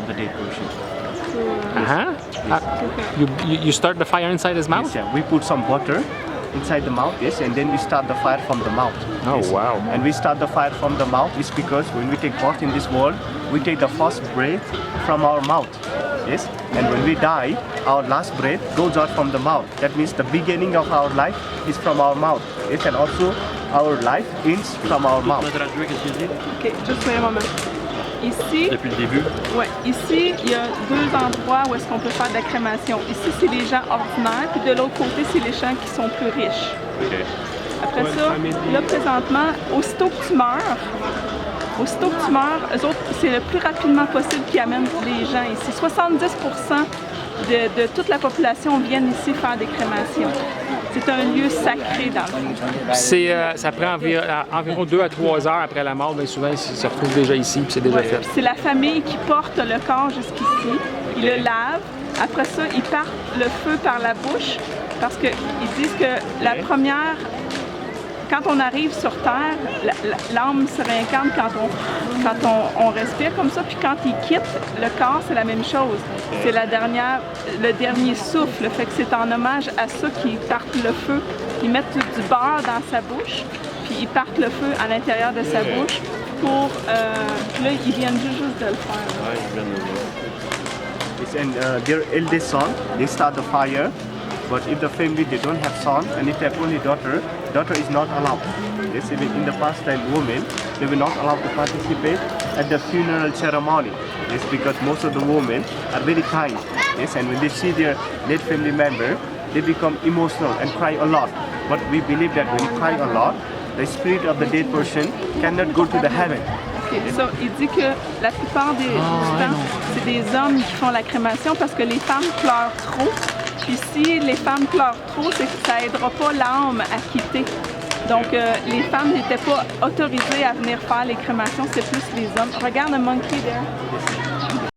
of the dead person. You start the fire inside his mouth? Yes, yeah. We put some butter inside the mouth, yes, and then we start the fire from the mouth. Oh, yes. wow. And we start the fire from the mouth is because when we take birth in this world, we take the first breath from our mouth. Yes, and when we die, our last breath goes out from the mouth. That means the beginning of our life is from our mouth. Yes, and also our life ends from our mouth. Ok, juste un moment. Ici, Depuis le début. ouais, ici, il y a deux endroits où est-ce qu'on peut faire de la crémation. Ici, c'est les gens ordinaires, puis de l'autre côté, c'est les gens qui sont plus riches. Après ça, là, présentement, aussitôt que tu meurs, eux autres, c'est le plus rapidement possible qu'ils amènent les gens ici. 70% de toute la population viennent ici faire des crémations. C'est un lieu sacré dans le fond. Ça prend environ 2 à 3 heures après la mort, bien souvent, ils se retrouvent déjà ici, puis c'est déjà fait. C'est la famille qui porte le corps jusqu'ici. Ils le lavent. Après ça, ils partent le feu par la bouche parce qu'ils disent que la première... Quand on arrive sur Terre, l'âme se réincarne quand on respire comme ça, puis quand il quitte le corps, c'est la même chose. C'est le dernier souffle, fait que c'est en hommage à ça qu'ils partent le feu. Ils mettent du beurre dans sa bouche, puis ils partent le feu à l'intérieur de sa bouche pour... là, ils viennent juste de le faire. Ouais, ils viennent de le faire. Yes, and their eldest son, they start the fire. But if the family they don't have son and if they have only daughter is not allowed. Yes, even in the past time, women they were not allowed to participate at the funeral ceremony. Yes, because most of the women are very kind. Yes, and when they see their dead family member, they become emotional and cry a lot. But we believe that when you cry a lot, the spirit of the dead person cannot go to the heaven. Okay, so, il dit que la plupart du temps, c'est des hommes qui font la crémation parce que les femmes pleurent trop. Puis si les femmes pleurent trop, c'est que ça aidera pas l'âme à quitter. Donc les femmes n'étaient pas autorisées à venir faire les crémations, c'est plus les hommes. Regarde le monkey there.